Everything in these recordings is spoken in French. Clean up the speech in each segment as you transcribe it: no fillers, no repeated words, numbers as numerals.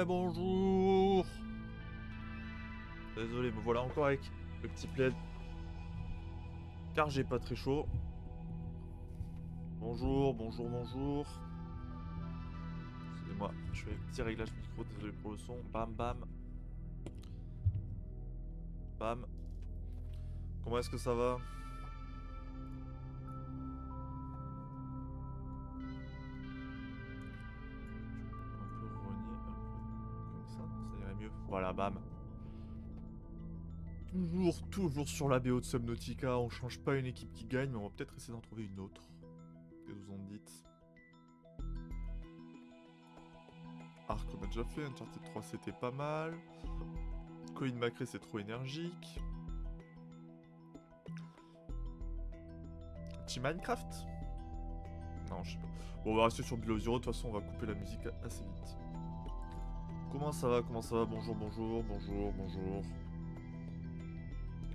Bonjour. Désolé, me voilà encore avec le petit plaid. Car j'ai pas très chaud. Bonjour, bonjour, bonjour. Excusez-moi, je fais un petit réglage micro, désolé pour le son. Bam, bam. Bam. Comment est-ce que ça va? Un peu rogner, un peu comme ça irait mieux. Voilà, bam. Toujours sur la BO de Subnautica, on change pas une équipe qui gagne, mais on va peut-être essayer d'en trouver une autre. Qu'est-ce que vous en dites? Arc on a déjà fait, Uncharted 3 c'était pas mal. Colin McRae c'est trop énergique. Petit Minecraft? Non, je sais pas. Bon, on va rester sur Below Zero, de toute façon on va couper la musique assez vite. Comment ça va? Comment ça va? Bonjour, bonjour, bonjour, bonjour.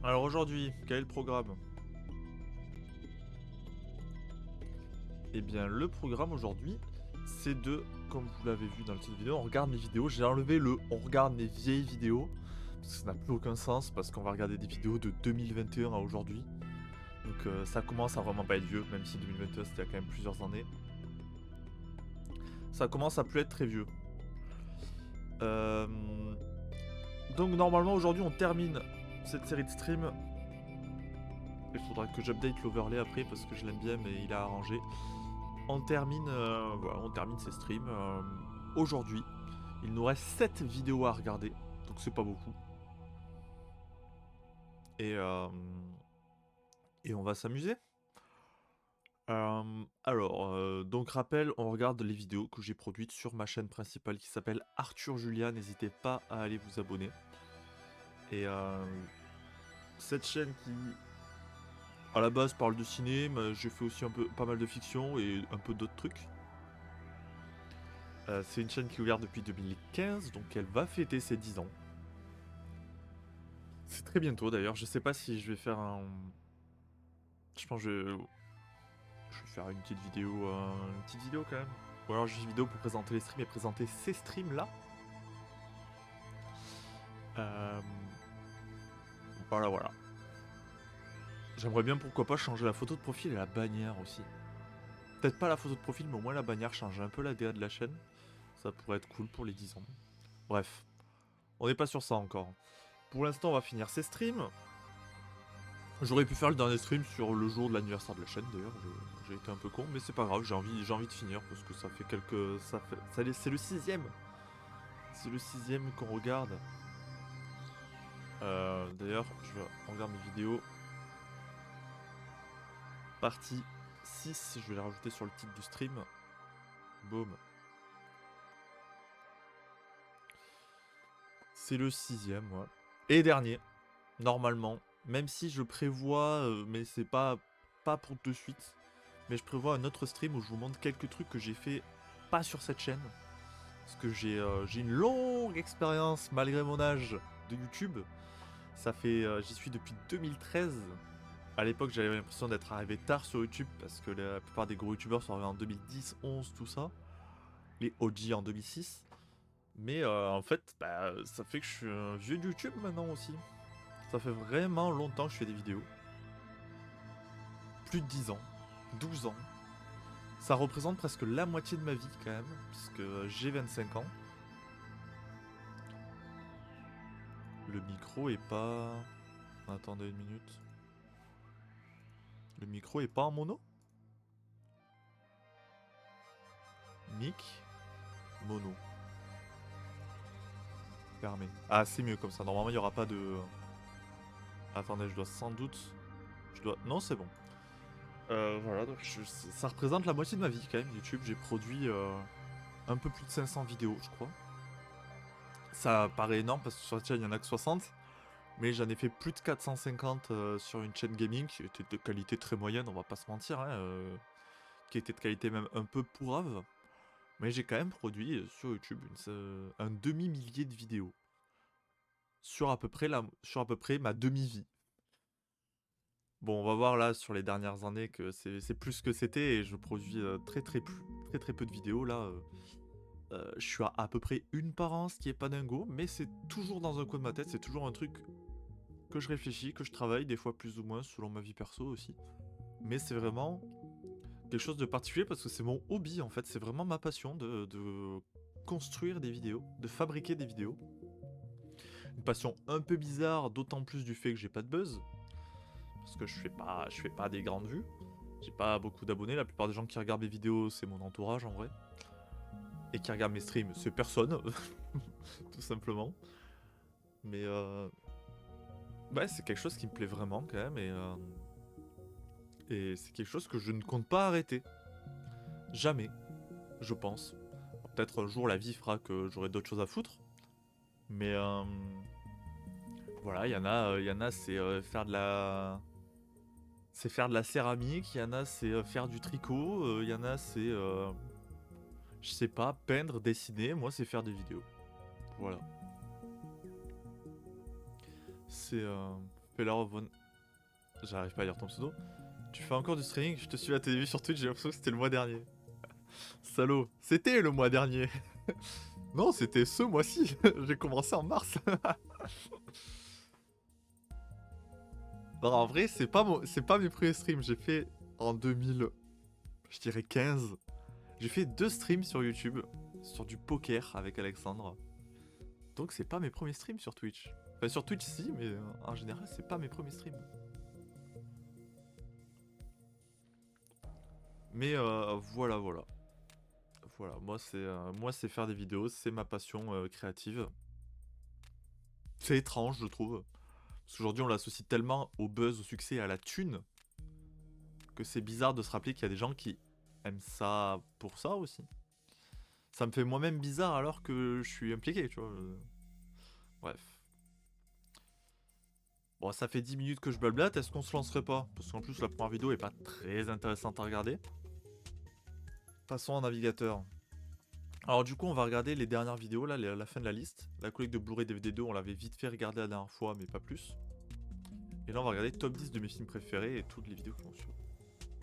Alors aujourd'hui, quel est le programme? Eh bien, le programme aujourd'hui, c'est de, comme vous l'avez vu dans le titre vidéo, on regarde mes vidéos. J'ai enlevé le on regarde mes vieilles vidéos, parce que ça n'a plus aucun sens, parce qu'on va regarder des vidéos de 2021 à aujourd'hui. Donc ça commence à vraiment pas être vieux, même si 2021 c'était il y a quand même plusieurs années. Ça commence à plus être très vieux. Euh... Donc normalement aujourd'hui on termine cette série de streams. Il faudra que j'update l'overlay après parce que je l'aime bien mais il a arrangé. On termine, voilà, on termine ces streams aujourd'hui. Il nous reste 7 vidéos à regarder, donc c'est pas beaucoup. Et, euh, et on va s'amuser. Donc rappel, on regarde les vidéos que j'ai produites sur ma chaîne principale qui s'appelle Arthur Julia. N'hésitez pas à aller vous abonner. Et cette chaîne qui, à la base, parle de ciné, mais j'ai fait aussi un peu, pas mal de fiction et un peu d'autres trucs. C'est une chaîne qui est ouverte depuis 2015, donc elle va fêter ses 10 ans. C'est très bientôt d'ailleurs, je sais pas si je vais faire un... Je pense que je vais faire une petite vidéo quand même. Ou alors juste une vidéo pour présenter les streams et présenter ces streams là. Euh, Voilà, voilà. J'aimerais bien pourquoi pas changer la photo de profil et la bannière aussi. Peut-être pas la photo de profil, mais au moins la bannière, changer un peu la DA de la chaîne. Ça pourrait être cool pour les 10 ans. Bref, on n'est pas sur ça encore. Pour l'instant, on va finir ces streams. J'aurais pu faire le dernier stream sur le jour de l'anniversaire de la chaîne d'ailleurs, j'ai été un peu con, mais c'est pas grave, j'ai envie de finir parce que ça fait quelques... c'est le sixième. C'est le sixième qu'on regarde. D'ailleurs, on regarde mes vidéos. Partie 6, je vais la rajouter sur le titre du stream. Boom. C'est le sixième, ouais. Et dernier, normalement. Même si je prévois, mais c'est pas pour de suite. Mais je prévois un autre stream où je vous montre quelques trucs que j'ai fait pas sur cette chaîne. Parce que j'ai une longue expérience, malgré mon âge, de YouTube. Ça fait, j'y suis depuis 2013. À l'époque, j'avais l'impression d'être arrivé tard sur YouTube parce que la plupart des gros YouTubeurs sont arrivés en 2010, 11, tout ça. Les OG en 2006. Mais en fait, bah, ça fait que je suis un vieux de YouTube maintenant aussi. Ça fait vraiment longtemps que je fais des vidéos. Plus de 10 ans, 12 ans. Ça représente presque la moitié de ma vie quand même, puisque j'ai 25 ans. Le micro est pas... Attendez une minute. Le micro est pas en mono? Mic, mono. Fermé. Ah, c'est mieux comme ça. Normalement, il n'y aura pas de... Attendez, je dois sans doute... Non, c'est bon. Voilà, donc ça représente la moitié de ma vie quand même, YouTube. J'ai produit un peu plus de 500 vidéos, je crois. Ça paraît énorme parce que sur la chaîne, il n'y en a que 60. Mais j'en ai fait plus de 450 sur une chaîne gaming qui était de qualité très moyenne, on va pas se mentir. Hein, qui était de qualité même un peu pourrave. Mais j'ai quand même produit sur YouTube un demi-millier de vidéos. Sur à peu près, ma demi-vie. Bon, on va voir là sur les dernières années que c'est plus que c'était et je produis très très peu de vidéos là. Je suis à peu près une par an, ce qui est pas dingo, mais c'est toujours dans un coin de ma tête, c'est toujours un truc que je réfléchis, que je travaille, des fois plus ou moins selon ma vie perso aussi. Mais c'est vraiment quelque chose de particulier parce que c'est mon hobby en fait, c'est vraiment ma passion de construire des vidéos, de fabriquer des vidéos. Une passion un peu bizarre, d'autant plus du fait que j'ai pas de buzz, parce que je fais pas des grandes vues. J'ai pas beaucoup d'abonnés, la plupart des gens qui regardent mes vidéos, c'est mon entourage en vrai. Et qui regardent mes streams, c'est personne, tout simplement. Mais ouais, c'est quelque chose qui me plaît vraiment quand même, et c'est quelque chose que je ne compte pas arrêter. Jamais, je pense. Peut-être un jour la vie fera que j'aurai d'autres choses à foutre. Mais voilà, il y en a c'est faire de la... C'est faire de la céramique, il y en a c'est faire du tricot, il y en a c'est... je sais pas, peindre, dessiner, moi c'est faire des vidéos. Voilà. C'est... Feller Von... J'arrive pas à lire ton pseudo. Tu fais encore du streaming? Je te suis à tes vues sur Twitch, j'ai l'impression que c'était le mois dernier. Salaud, c'était le mois dernier. Non, c'était ce mois-ci. J'ai commencé en mars. Non, en vrai, c'est pas mes premiers streams. J'ai fait en 2000, je dirais 15. J'ai fait 2 streams sur YouTube, sur du poker avec Alexandre. Donc c'est pas mes premiers streams sur Twitch. Enfin sur Twitch si, mais en général c'est pas mes premiers streams. Mais voilà, voilà. Voilà, moi c'est faire des vidéos, c'est ma passion créative. C'est étrange, je trouve. Parce qu'aujourd'hui on l'associe tellement au buzz, au succès, à la thune, que c'est bizarre de se rappeler qu'il y a des gens qui aiment ça pour ça aussi. Ça me fait moi-même bizarre alors que je suis impliqué, tu vois. Bref. Bon, ça fait 10 minutes que je blablate, est-ce qu'on se lancerait pas? Parce qu'en plus la première vidéo est pas très intéressante à regarder. Passons en navigateur. Alors du coup on va regarder les dernières vidéos, là, la fin de la liste. La collecte de Blu-ray DVD 2, on l'avait vite fait regarder la dernière fois, mais pas plus. Et là on va regarder top 10 de mes films préférés et toutes les vidéos qui vont suivre.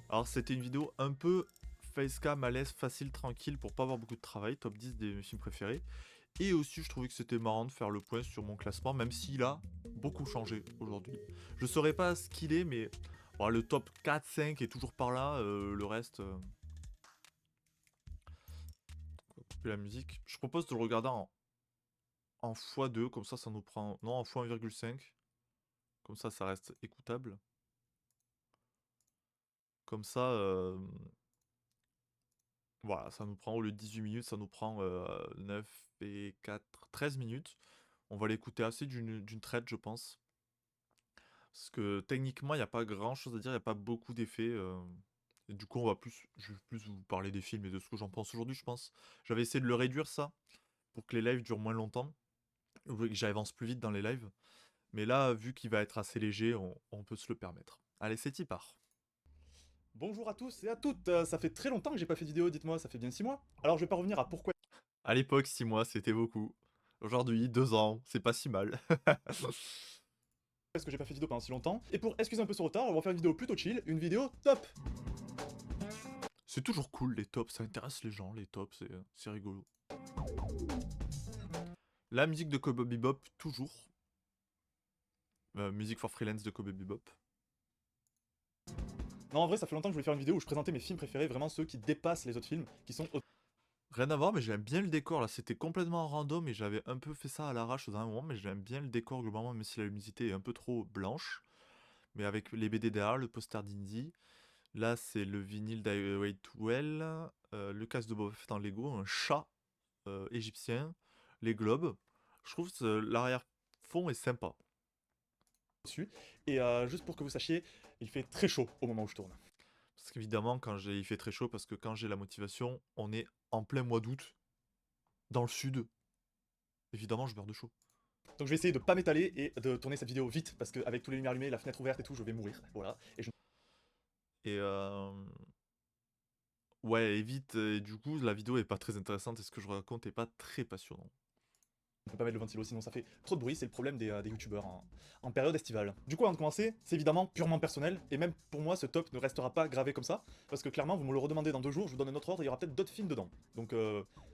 Alors c'était une vidéo un peu facecam, à l'aise, facile, tranquille, pour pas avoir beaucoup de travail, top 10 de mes films préférés. Et aussi je trouvais que c'était marrant de faire le point sur mon classement, même s'il a beaucoup changé aujourd'hui. Je saurais pas ce qu'il est, mais bon, le top 4-5 est toujours par là, le reste... On va couper la musique. Je propose de le regarder en x2, comme ça nous prend... Non, en x1,5. Comme ça reste écoutable. Comme ça, voilà, ça nous prend au lieu de 18 minutes, ça nous prend 9 et 4, 13 minutes. On va l'écouter assez d'une traite, je pense. Parce que techniquement, il n'y a pas grand chose à dire, il n'y a pas beaucoup d'effets. Et du coup, je vais plus vous parler des films et de ce que j'en pense aujourd'hui, je pense. J'avais essayé de le réduire, ça, pour que les lives durent moins longtemps, ou que j'avance plus vite dans les lives. Mais là, vu qu'il va être assez léger, on peut se le permettre. Allez, c'est y part. Bonjour à tous et à toutes, ça fait très longtemps que j'ai pas fait de vidéo, dites-moi, ça fait bien 6 mois. Alors je vais pas revenir à pourquoi À l'époque, 6 mois, c'était beaucoup. Aujourd'hui, 2 ans, c'est pas si mal. est-ce que j'ai pas fait de vidéo pendant si longtemps. Et pour excuser un peu ce retard, on va faire une vidéo plutôt chill, une vidéo top. C'est toujours cool, les tops, ça intéresse les gens, les tops, c'est rigolo. La musique de Cowboy Bebop, toujours. Music for Freelance de Cowboy Bebop. Non en vrai ça fait longtemps que je voulais faire une vidéo où je présentais mes films préférés, vraiment ceux qui dépassent les autres films, qui sont... Rien à voir, mais j'aime bien le décor, là, c'était complètement random et j'avais un peu fait ça à l'arrache au dernier moment, mais j'aime bien le décor globalement, même si la luminosité est un peu trop blanche. Mais avec les BD derrière, le poster d'Indie. Là, c'est le vinyle d'Highway to Well, le casque de Boba Fett en Lego, un chat égyptien, les globes. Je trouve que l'arrière-fond est sympa. dessus. Et juste pour que vous sachiez, il fait très chaud au moment où je tourne. Parce qu'évidemment, il fait très chaud, parce que quand j'ai la motivation, on est en plein mois d'août, dans le sud. Évidemment, je meurs de chaud. Donc je vais essayer de pas m'étaler et de tourner cette vidéo vite, parce qu'avec tous les lumières allumées, la fenêtre ouverte et tout, je vais mourir, voilà. Et je... Et ouais, et vite, et du coup, la vidéo est pas très intéressante et ce que je raconte est pas très passionnant. On peut pas mettre le ventilo sinon ça fait trop de bruit, c'est le problème des youtubeurs en période estivale. Du coup avant de commencer, c'est évidemment purement personnel, et même pour moi ce top ne restera pas gravé comme ça, parce que clairement vous me le redemandez dans 2 jours, je vous donne un autre ordre, il y aura peut-être d'autres films dedans. Donc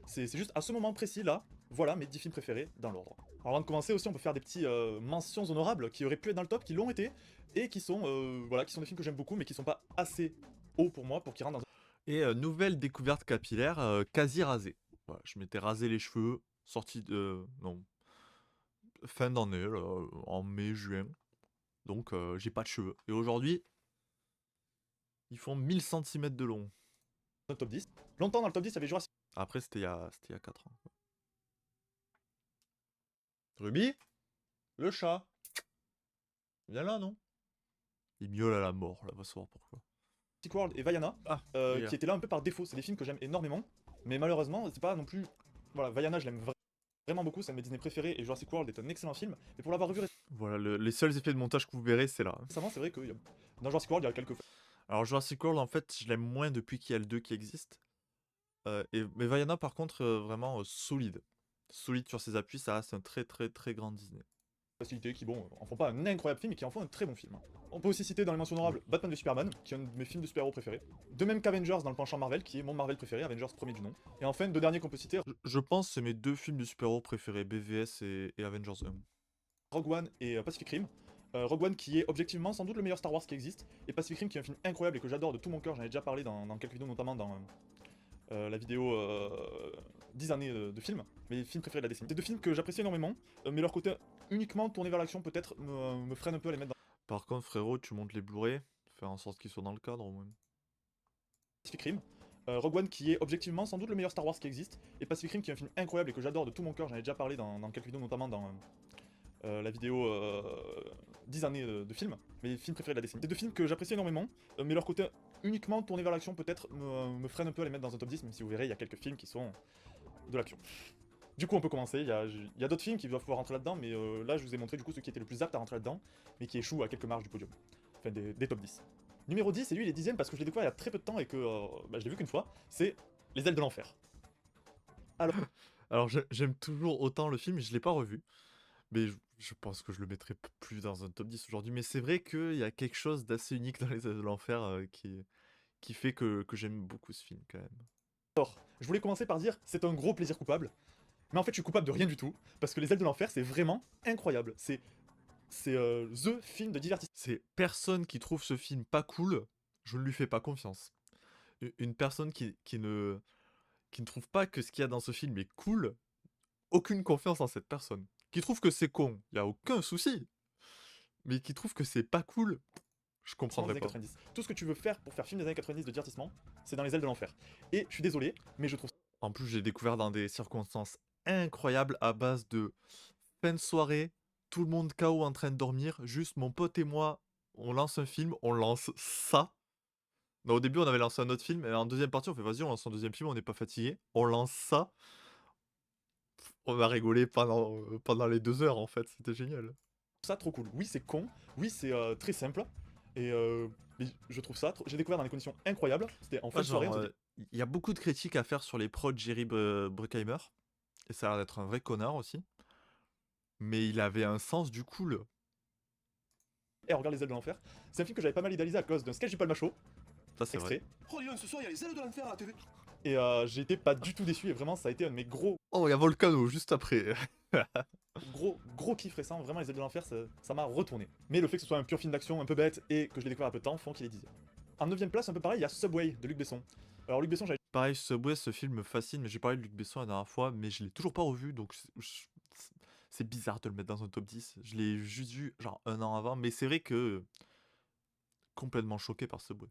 c'est juste à ce moment précis là, voilà mes 10 films préférés dans l'ordre. Alors avant de commencer aussi on peut faire des petits mentions honorables qui auraient pu être dans le top, qui l'ont été, et qui sont, voilà, qui sont des films que j'aime beaucoup mais qui sont pas assez hauts pour moi pour qu'ils rentrent dans... Et nouvelle découverte capillaire, quasi rasée. Voilà, je m'étais rasé les cheveux, sorti de... Non. Fin d'année, là, en mai, juin. Donc j'ai pas de cheveux. Et aujourd'hui, ils font 1000 cm de long. le top 10. Longtemps dans le top 10 il y avait Jurassic... Après, c'était il y a 4 ans. Ruby, le chat. Viens là, non? Il miaule à la mort, là, va savoir pourquoi. World et Vaiana, Ah, qui étaient là un peu par défaut. C'est des films que j'aime énormément, mais malheureusement, c'est pas non plus... Voilà, Vaiana, je l'aime vraiment beaucoup, c'est un de mes Disney préférés, et Jurassic World est un excellent film, mais pour l'avoir revu Voilà, les seuls effets de montage que vous verrez, c'est là. récemment, c'est vrai que dans Jurassic World, il y a quelques... Alors Jurassic World, en fait, je l'aime moins depuis qu'il y a le 2 qui existe. Mais Vaiana, par contre, vraiment solide. Solide sur ses appuis, ça reste un très très très grand Disney. facilités qui, bon, en font pas un incroyable film, mais qui en font un très bon film. On peut aussi citer dans les mentions honorables Batman v Superman, qui est un de mes films de super-héros préférés. De même qu'Avengers dans le penchant Marvel, qui est mon Marvel préféré, Avengers premier du nom. Et enfin, 2 derniers qu'on peut citer, Je pense que c'est mes 2 films de super-héros préférés, BVS et Avengers 1. Rogue One et Pacific Rim. Rogue One qui est objectivement sans doute le meilleur Star Wars qui existe, et Pacific Rim qui est un film incroyable et que j'adore de tout mon cœur, j'en ai déjà parlé dans quelques vidéos, notamment dans la vidéo 10 années de films, mes films préférés de la décennie. C'est 2 films que j'apprécie énormément, mais leur côté uniquement tourné vers l'action peut-être me freine un peu à les mettre dans Par contre, frérot, tu montes les Blu-ray, faire en sorte qu'ils soient dans le cadre au moins. Pacific Rim. Rogue One qui est objectivement sans doute le meilleur Star Wars qui existe, et Pacific Rim qui est un film incroyable et que j'adore de tout mon cœur, j'en ai déjà parlé dans quelques vidéos, notamment dans la vidéo 10 années de films, mes films préférés de la décennie. C'est 2 films que j'apprécie énormément, mais leur côté uniquement tourné vers l'action peut-être me freine un peu à les mettre dans un top 10, même si vous verrez, il y a quelques films qui sont de l'action. Du coup, on peut commencer, il y a d'autres films qui doivent pouvoir rentrer là-dedans, mais là, je vous ai montré du coup ceux qui étaient le plus aptes à rentrer là-dedans, mais qui échouent à quelques marges du podium, enfin des top 10. Numéro 10, et lui il est 10ème parce que je l'ai découvert il y a très peu de temps et que je l'ai vu qu'une fois, c'est Les Ailes de l'Enfer. Alors j'aime toujours autant le film, je l'ai pas revu. Mais je pense que je le mettrai plus dans un top 10 aujourd'hui. Mais c'est vrai qu'il y a quelque chose d'assez unique dans Les Ailes de l'Enfer qui fait que j'aime beaucoup ce film quand même. Alors, je voulais commencer par dire, c'est un gros plaisir coupable, mais en fait je suis coupable de rien du tout, parce que Les Ailes de l'Enfer c'est vraiment incroyable. C'est THE film de divertissement. C'est personne qui trouve ce film pas cool, je ne lui fais pas confiance. Une personne qui ne trouve pas que ce qu'il y a dans ce film est cool, aucune confiance en cette personne. Qui trouve que c'est con, il y a aucun souci. Mais qui trouve que c'est pas cool, je comprendrais Des pas. années 90. Tout ce que tu veux faire pour faire film des années 90 de divertissement, c'est dans Les Ailes de l'Enfer. Et je suis désolé, mais je trouve En plus, j'ai découvert dans des circonstances incroyables à base de fin de soirée, tout le monde KO en train de dormir, juste mon pote et moi, on lance un film, on lance ça. Non, au début, on avait lancé un autre film, et en deuxième partie, on fait vas-y, on lance un deuxième film, on n'est pas fatigué, on lance ça. On a rigolé pendant les 2 heures en fait, c'était génial. ça trop cool. Oui, c'est con, oui, c'est très simple, et mais je trouve ça, j'ai découvert dans des conditions incroyables, c'était en fin de soirée, on se dit, Il y a beaucoup de critiques à faire sur les prods Jerry Bruckheimer, et ça a l'air d'être un vrai connard aussi. Mais il avait un sens du cool. et regarde Les Ailes de l'Enfer. C'est un film que j'avais pas mal idéalisé à cause d'un sketch du Palmacho, Ça, c'est vrai. extrait, Oh dis donc, ce soir il y a les ailes de l'enfer à la télé. et j'ai été pas du tout déçu, et vraiment ça a été un de mes gros Oh, il y a Volcano juste après. gros kiff récent, vraiment Les Ailes de l'Enfer, ça m'a retourné. Mais le fait que ce soit un pur film d'action un peu bête et que je l'ai découvert à peu de temps font qu'il est 10ème. En 9ème place, un peu pareil, il y a Subway de Luc Besson. Alors Luc Besson, j'avais Pareil, Subway, ce film me fascine, mais j'ai parlé de Luc Besson la dernière fois, mais je l'ai toujours pas revu, donc c'est bizarre de le mettre dans un top 10. Je l'ai juste vu genre 1 an avant, mais c'est vrai que complètement choqué par Subway.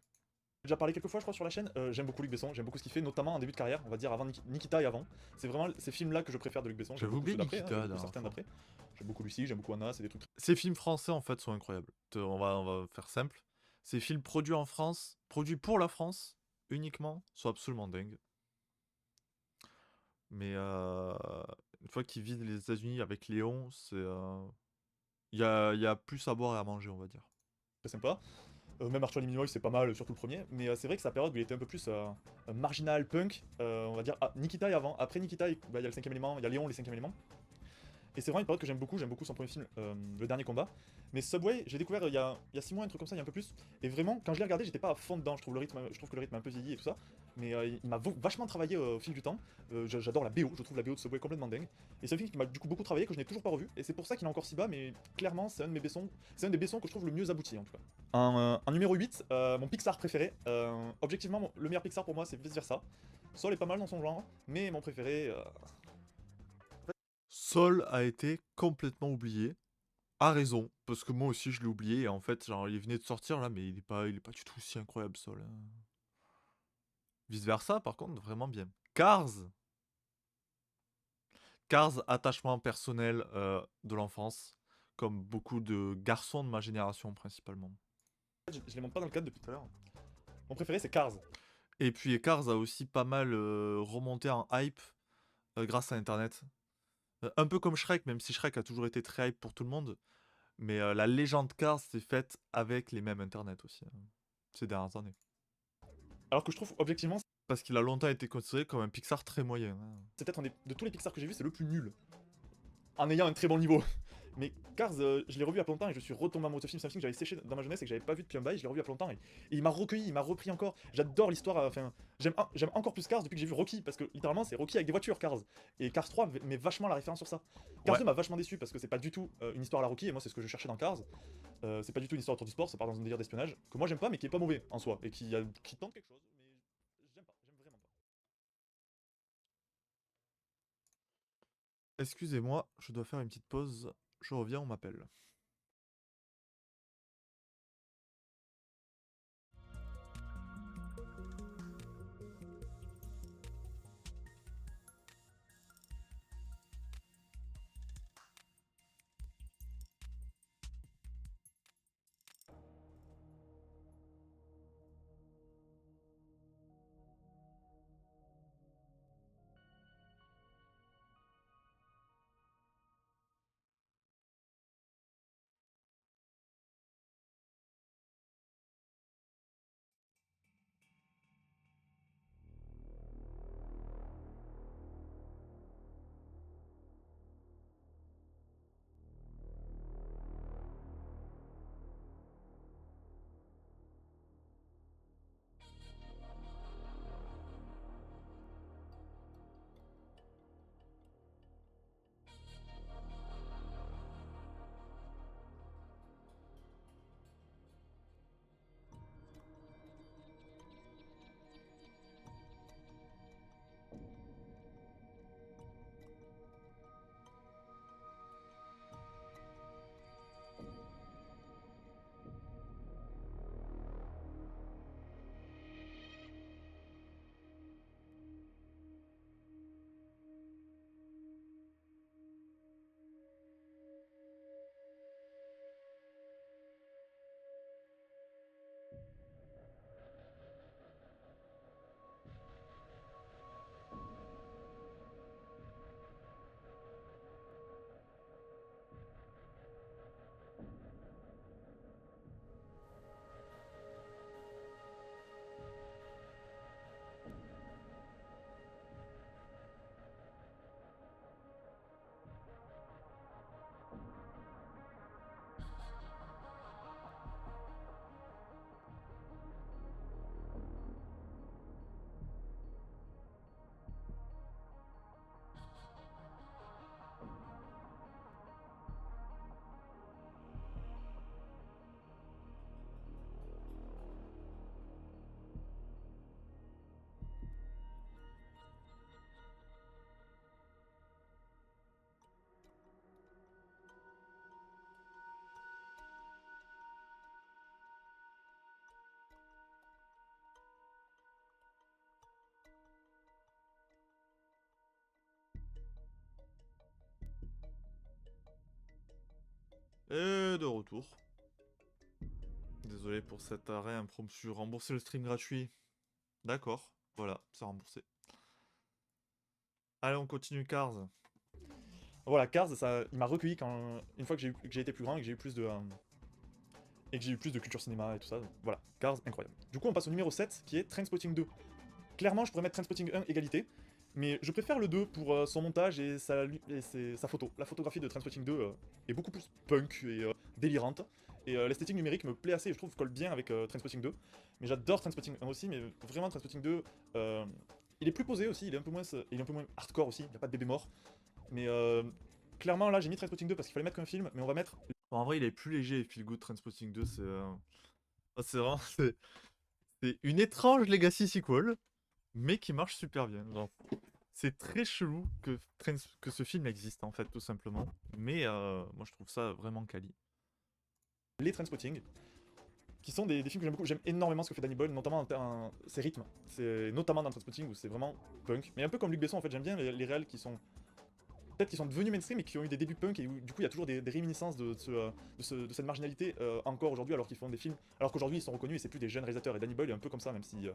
déjà parlé quelques fois, je crois, sur la chaîne. J'aime beaucoup Luc Besson, j'aime beaucoup ce qu'il fait, notamment en début de carrière, on va dire avant Nikita et avant. C'est vraiment ces films-là que je préfère de Luc Besson. J'aime J'avais beaucoup oublié ceux d'après, Nikita, j'aime la beaucoup dernière certains fois. d'après. J'aime beaucoup Lucie, j'aime beaucoup Anna, c'est des trucs Ces films français en fait sont incroyables. On va faire simple. Ces films produits en France, produits pour la France uniquement, sont absolument dingues. Mais une fois qu'ils vident les États-Unis avec Léon, il y a plus à boire et à manger, on va dire. très sympas. Même Arthur Illinois, c'est pas mal, surtout le premier. Mais c'est vrai que sa période où il était un peu plus marginal, punk, on va dire Nikita et avant. Après Nikita, il y a le 5ème élément, il y a Léon, les 5ème éléments. Et c'est vraiment une période que j'aime beaucoup son premier film, Le Dernier Combat. Mais Subway, j'ai découvert il y a 6 mois, un truc comme ça, il y a un peu plus. Et vraiment, quand je l'ai regardé, j'étais pas à fond dedans. Je trouve que le rythme a un peu vieilli et tout ça. Mais il m'a vachement travaillé au fil du temps. J'adore la BO, je trouve la BO de Subway complètement dingue. Et c'est un film qui m'a du coup beaucoup travaillé, que je n'ai toujours pas revu. Et c'est pour ça qu'il est encore si bas, mais clairement, c'est un de mes Bessons. C'est un des Bessons que je trouve le mieux abouti en tout cas. En numéro 8, mon Pixar préféré. Objectivement, le meilleur Pixar pour moi, c'est Vice Versa. Sol est pas mal dans son genre, mais mon préféré. Sol a été complètement oublié. A raison, parce que moi aussi je l'ai oublié, et en fait, genre, il venait de sortir là, mais il est pas du tout aussi incroyable, Sol, hein. Vice versa, par contre, vraiment bien. Cars. Cars, attachement personnel de l'enfance, comme beaucoup de garçons de ma génération principalement. Je les montre pas dans le cadre depuis tout à l'heure. Mon préféré, c'est Cars. Et puis Cars a aussi pas mal remonté en hype grâce à Internet. Un peu comme Shrek, même si Shrek a toujours été très hype pour tout le monde. Mais la légende Cars s'est faite avec les mêmes Internet aussi, hein, ces dernières années. Alors que je trouve, objectivement, Parce qu'il a longtemps été considéré comme un Pixar très moyen, hein. c'est peut-être de tous les Pixar que j'ai vus, c'est le plus nul. En ayant un très bon niveau. Mais Cars, je l'ai revu il y a pas longtemps et je suis retombé amoureux de ce film. C'est un film que j'avais séché dans ma jeunesse et que j'avais pas vu depuis un bail. Je l'ai revu il y a pas longtemps et il m'a recueilli, il m'a repris encore. J'adore l'histoire. Enfin, j'aime encore plus Cars depuis que j'ai vu Rocky parce que littéralement c'est Rocky avec des voitures, Cars. Et Cars 3 met vachement la référence sur ça. Cars Ouais. 2 m'a vachement déçu parce que c'est pas du tout une histoire à la Rocky et moi c'est ce que je cherchais dans Cars. C'est pas du tout une histoire autour du sport, ça part dans un délire d'espionnage que moi j'aime pas mais qui est pas mauvais en soi et qui tente quelque chose. Mais j'aime pas, j'aime vraiment pas. Excusez-moi, je dois faire une petite pause. Je reviens, on m'appelle. Et de retour. Désolé pour cet arrêt impromptu. Rembourser le stream gratuit. D'accord, voilà, c'est remboursé. Allez, on continue Cars. Voilà, Cars, ça, il m'a recueilli une fois que j'ai été plus grand et que j'ai eu plus de. Et que j'ai eu plus de culture cinéma et tout ça. Donc, voilà, Cars, incroyable. Du coup, on passe au numéro 7 qui est Trainspotting 2. Clairement, je pourrais mettre Trainspotting 1 égalité, mais je préfère le 2 pour son montage et sa photo. La photographie de Trainspotting 2 est beaucoup plus punk et délirante. Et l'esthétique numérique me plaît assez, je trouve, colle bien avec Trainspotting 2. Mais j'adore Trainspotting 1 aussi, mais vraiment Trainspotting 2, il est plus posé aussi, il est un peu moins hardcore aussi, il n'y a pas de bébé mort. Mais clairement, là, j'ai mis Trainspotting 2 parce qu'il fallait mettre qu'un film, mais on va mettre... Bon, en vrai, il est plus léger et Feel Good Trainspotting 2, c'est vraiment... C'est une étrange Legacy sequel, mais qui marche super bien. Genre, c'est très chelou que ce film existe, en fait, tout simplement. Mais moi, je trouve ça vraiment quali. Les Trainspotting, qui sont des films que j'aime beaucoup. J'aime énormément ce que fait Danny Boyle, notamment ses rythmes. C'est notamment dans Trainspotting où c'est vraiment punk. Mais un peu comme Luc Besson, en fait, j'aime bien les réals qui sont... Peut-être qui sont devenus mainstream et qui ont eu des débuts punk et où, du coup il y a toujours des réminiscences de cette marginalité encore aujourd'hui alors qu'ils font des films. Alors qu'aujourd'hui ils sont reconnus et c'est plus des jeunes réalisateurs. Et Danny Boyle est un peu comme ça, même si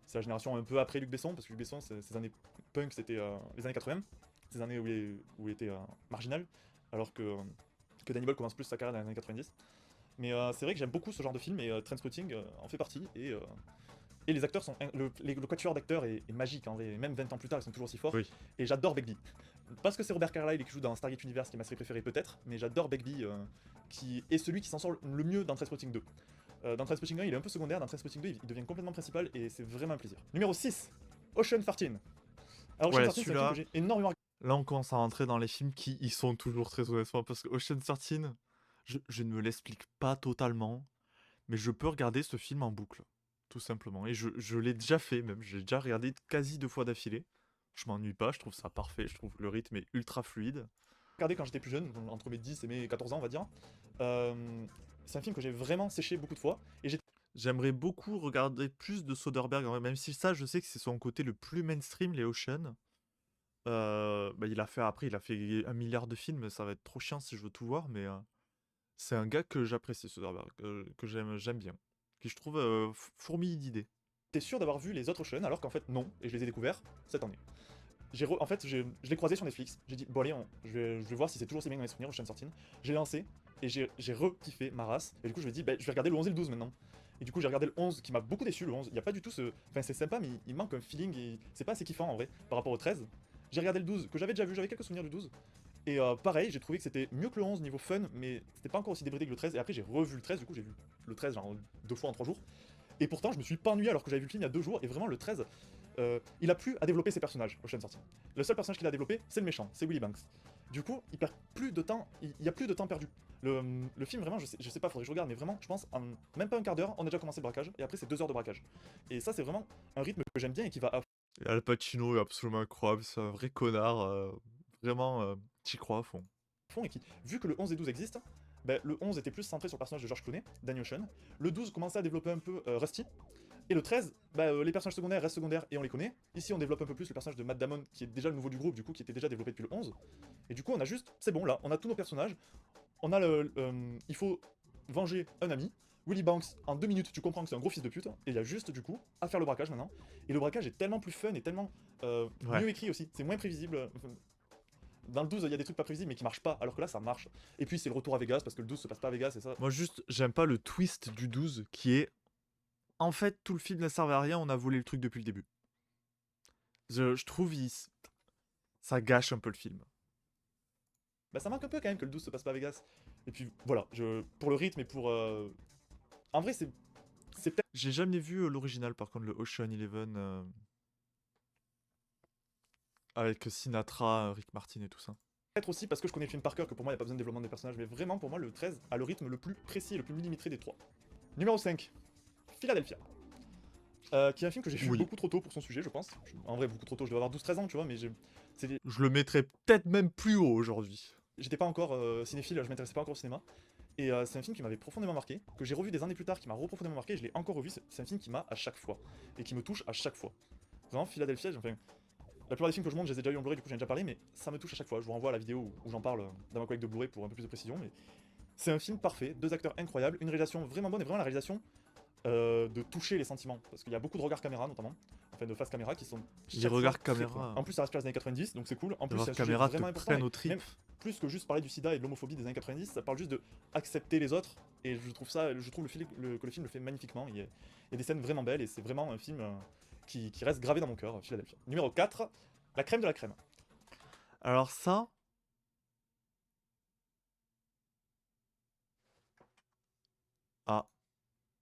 c'est la génération un peu après Luc Besson, parce que Luc Besson, ses années punk c'était les années 80, ces années où il était marginal, alors que Danny Boyle commence plus sa carrière dans les années 90. Mais c'est vrai que j'aime beaucoup ce genre de film et Trainspotting en fait partie. Et les acteurs sont. Le quatuor d'acteurs est magique en vrai. Même 20 ans plus tard, ils sont toujours aussi forts. Oui. Et j'adore Begbie. Parce que c'est Robert Carlyle qui joue dans Stargate Universe, qui est ma série préférée peut-être, mais j'adore Begbie, qui est celui qui s'en sort le mieux dans Trainspotting 2. Dans Trainspotting 1, il est un peu secondaire, dans Trainspotting 2, il devient complètement principal et c'est vraiment un plaisir. Numéro 6, Ocean 13. Alors, Ocean 13, c'est un film que j'ai énormément. Là, on commence à rentrer dans les films qui y sont toujours très honnêtement, parce que Ocean 13, je ne me l'explique pas totalement, mais je peux regarder ce film en boucle, tout simplement. Et je l'ai déjà fait même, j'ai déjà regardé quasi 2 fois d'affilée. Je m'ennuie pas, je trouve ça parfait, je trouve que le rythme est ultra fluide. Regardé quand j'étais plus jeune, entre mes 10 et mes 14 ans on va dire. C'est un film que j'ai vraiment séché beaucoup de fois. Et j'aimerais beaucoup regarder plus de Soderbergh, en vrai, même si ça je sais que c'est son côté le plus mainstream, les Ocean. Il a fait 1 milliard de films, ça va être trop chiant si je veux tout voir, mais c'est un gars que j'apprécie, Soderbergh, que j'aime bien, qui je trouve fourmille d'idées. T'es sûr d'avoir vu les autres Ocean alors qu'en fait non, et je les ai découverts cette année. En fait, je l'ai croisé sur Netflix, j'ai dit bon allez, je vais voir si c'est toujours aussi bien dans mes souvenirs, Ocean 13. J'ai lancé, et j'ai re-kiffé ma race, et du coup je me dis, je vais regarder le 11 et le 12 maintenant. Et du coup j'ai regardé le 11 qui m'a beaucoup déçu, le 11, il n'y a pas du tout ce... Enfin c'est sympa mais il manque un feeling, et c'est pas assez kiffant en vrai, par rapport au 13. J'ai regardé le 12, que j'avais déjà vu, j'avais quelques souvenirs du 12. Et pareil, j'ai trouvé que c'était mieux que le 11 niveau fun, mais c'était pas encore aussi débridé que le 13. Et après j'ai revu le 13, du coup j'ai vu le 13 genre 2 fois en 3 jours. Et pourtant je me suis pas ennuyé alors que j'avais vu le film il y a 2 jours, et vraiment le 13... il a plus à développer ses personnages, Ocean 13. Le seul personnage qu'il a développé, c'est le méchant, c'est Willy Banks. Du coup, il perd plus de temps, il y a plus de temps perdu. Le film, vraiment, je sais pas, faudrait que je regarde, mais vraiment, je pense, en même pas un quart d'heure, on a déjà commencé le braquage, et après c'est 2 heures de braquage. Et ça, c'est vraiment un rythme que j'aime bien et qui va à Et Al Pacino est absolument incroyable, c'est un vrai connard, vraiment, t'y crois à fond. fond, et qui, vu que le 11 et 12 existent, le 11 était plus centré sur le personnage de George Clooney, Danny Ocean. Le 12 commençait à développer un peu Rusty. Et le 13, les personnages secondaires restent secondaires et on les connaît. Ici, on développe un peu plus le personnage de Matt Damon, qui est déjà le nouveau du groupe, du coup, qui était déjà développé depuis le 11. Et du coup, on a juste, c'est bon, là, on a tous nos personnages. On a il faut venger un ami. Willy Banks, en 2 minutes, tu comprends que c'est un gros fils de pute. Et il y a juste, du coup, à faire le braquage maintenant. Et le braquage est tellement plus fun et tellement mieux écrit aussi. C'est moins prévisible. Dans le 12, il y a des trucs pas prévisibles mais qui marchent pas, alors que là, ça marche. Et puis, c'est le retour à Vegas, parce que le 12 se passe pas à Vegas, et ça... Moi juste, j'aime pas le twist du 12 qui est... En fait, tout le film ne servait à rien, on a volé le truc depuis le début. Je trouve ça gâche un peu le film. Ça manque un peu quand même que le 12 se passe pas à Vegas. Et puis voilà, pour le rythme et pour... En vrai, c'est peut-être... J'ai jamais vu l'original par contre, le Ocean Eleven, avec Sinatra, Rick Martin et tout ça. Peut-être aussi parce que je connais le film par cœur que pour moi il n'y a pas besoin de développement des personnages, mais vraiment pour moi le 13 a le rythme le plus précis et le plus millimétré des 3. Numéro 5, Philadelphia. Qui est un film que j'ai vu beaucoup trop tôt pour son sujet, je pense. En vrai, beaucoup trop tôt, je dois avoir 12-13 ans, tu vois, mais je le mettrais peut-être même plus haut aujourd'hui. J'étais pas encore cinéphile, je m'intéressais pas encore au cinéma. Et c'est un film qui m'avait profondément marqué, que j'ai revu des années plus tard, qui m'a profondément marqué, et je l'ai encore revu. C'est un film qui m'a à chaque fois, et qui me touche à chaque fois. Vraiment, Philadelphia, enfin, la plupart des films que je montre, je les ai déjà eu en Blu-ray, du coup j'en ai déjà parlé, mais ça me touche à chaque fois. Je vous renvoie à la vidéo où j'en parle dans ma collègue de Blu-ray pour un peu plus de précision, mais c'est un film parfait, 2 acteurs incroyables, une réalisation vraiment bonne, et vraiment la réalisation de toucher les sentiments, parce qu'il y a beaucoup de regards caméra notamment, enfin de face caméra qui sont... Les regards caméra... En plus ça reste dans les années 90, donc c'est cool. En plus c'est un sujet vraiment important, au trip. Plus que juste parler du sida et de l'homophobie des années 90, ça parle juste de accepter les autres, et je trouve que le film le fait magnifiquement. Il y a des scènes vraiment belles, et c'est vraiment un film qui reste gravé dans mon cœur, Philadelphia. Numéro 4, la crème de la crème. Alors ça,